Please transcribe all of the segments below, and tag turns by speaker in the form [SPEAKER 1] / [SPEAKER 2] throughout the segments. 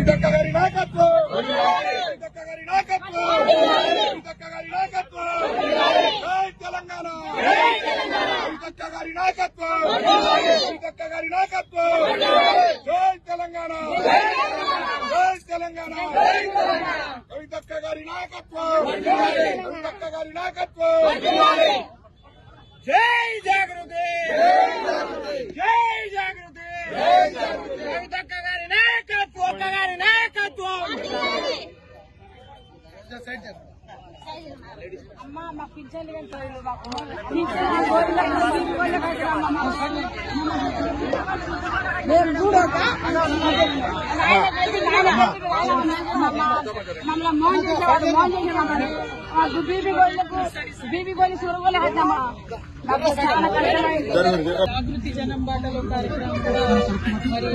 [SPEAKER 1] కవితక్క గారి నాయకత్వం, కవితక్క గారి నాయకత్వం, కవితక్క గారి నాయకత్వం. జై తెలంగాణ, కవితక్క గారి నాయకత్వం, కవితక్క గారి నాయకత్వం. జై తెలంగాణ, జై తెలంగాణ, కవితక్క గారి నాయకత్వం, కవితక్క గారి నాయకత్వం. జై జాగృతి, జై జాగృతి, కవితక్క గారి నాయకత్వం, గారి నాయకత్వం.
[SPEAKER 2] అమ్మా మా పింఛన్లు మేము చూడక మమ్మల్ని మోహన్ చేసేవాడు. మోహన్ చేసేవాడు బీబీ గోళీ చూడగోలే కట్టామా.
[SPEAKER 3] జాగృతి జనం బాటలో కార్యక్రమం కూడా మరి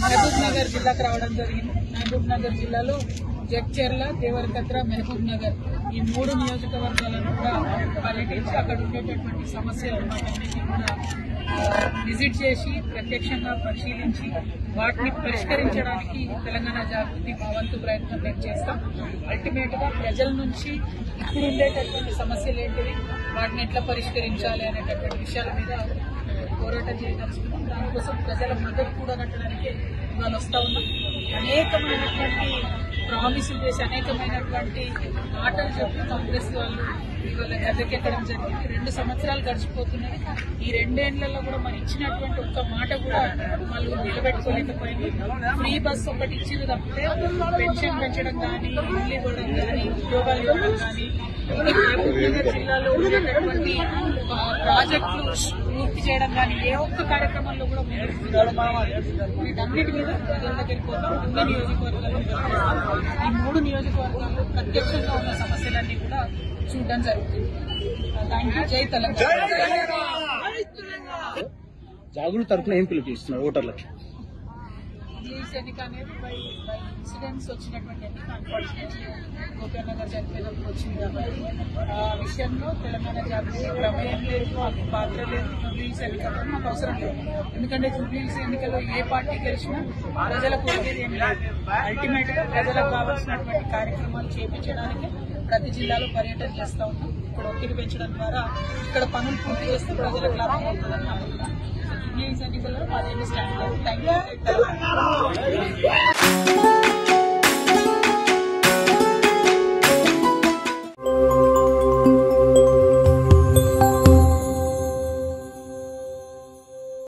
[SPEAKER 3] మహబూబ్ నగర్ జిల్లాకు రావడం జరిగింది. మహబూబ్ నగర్ జిల్లాలో జడ్చర్ల, దేవరకద్ర, మహబూబ్ నగర్ ఈ 3 నియోజకవర్గాలను కూడా పర్యటించి అక్కడ ఉండేటటువంటి సమస్యలు వాటన్నిటిని కూడా విజిట్ చేసి ప్రత్యక్షంగా పరిశీలించి వాటిని పరిష్కరించడానికి తెలంగాణ జాగృతి మా వంతు ప్రయత్నం మేము చేస్తాం. అల్టిమేట్ గా ప్రజల నుంచి ఇప్పుడు ఉండేటటువంటి సమస్యలు ఏంటివి, వాటిని ఎట్లా పరిష్కరించాలి అనేటటువంటి విషయాల మీద పోరాటం చేయదలుచుకున్నాం. దానికోసం ప్రజల మద్దతు కూడా కట్టడానికి ఇవాళ వస్తా ఉన్నాం. అనేకమైనటువంటి ప్రామిసులు చేసి అనేకమైనటువంటి మాటలు చెప్పి కాంగ్రెస్ వాళ్ళు ఇవాళ గద్దెకెక్కడం జరిగింది. 2 సంవత్సరాలు గడిచిపోతున్నది. ఈ 2 ఏళ్లలో కూడా మనం ఇచ్చినటువంటి ఒక్క మాట కూడా వాళ్ళు నిలబెట్టుకోలేకపోయింది. ఫ్రీ బస్ ఒకటి ఇచ్చింది తప్పితే పెన్షన్ పెంచడం కానీ, ఇల్లు ఇవ్వడం కానీ, ఉద్యోగాలు ఇవ్వడం కానీ, మహబూబ్ నగర్ జిల్లాలో ఉండేటటువంటి ప్రాజెక్టులు పూర్తి చేయడం కానీ ఏ ఒక్క కార్యక్రమంలో కూడా వీటన్నిటి మీద ప్రజల దగ్గరికి పోతాం. అన్ని నియోజకవర్గాల్లో ఈ 3 నియోజకవర్గాల్లో ప్రత్యక్షంగా ఉన్న సమస్యలన్నీ కూడా చూడడం జరుగుతుంది. Thank you. జై తెలంగాణ.
[SPEAKER 4] జాగృతి తరఫున ఏం పిలుపునిస్తున్నారు ఓటర్లకి?
[SPEAKER 3] రిలీజ్ ఎన్నిక అనేది బై ఇన్సిడెంట్స్ వచ్చినటువంటి ఎన్నిక. అన్ఫార్చునేట్లీ గోపీనాథ్ నగర్ చనిపోయినప్పుడు వచ్చింది కాబట్టి ఆ విషయంలో తెలంగాణ జాగృతి ప్రమేయం లేదు, మాకు పాత్ర లేదు. జూబ్లీహిల్స్ ఎన్నికల్లో మాకు అవసరం లేదు. ఎందుకంటే జూబ్లీహిల్స్ ఎన్నికల్లో ఏ పార్టీ గెలిచినా ప్రజలకు వచ్చేది ఏం లేదు. అల్టిమేట్ గా ప్రజలకు కావాల్సినటువంటి కార్యక్రమాలు చేపించడానికి ప్రతి జిల్లాలో పర్యటన చేస్తా ఉన్నాం. ఇక్కడ ఒత్తిడి పెంచడం ద్వారా ఇక్కడ పనులు పూర్తి చేస్తే ప్రజలకు లాభం అవుతుందని నమ్ముతున్నాం. జూబ్లీహిల్స్ ఎన్నికల్లో అదేమి స్టాండ్ లేదు. Thank you.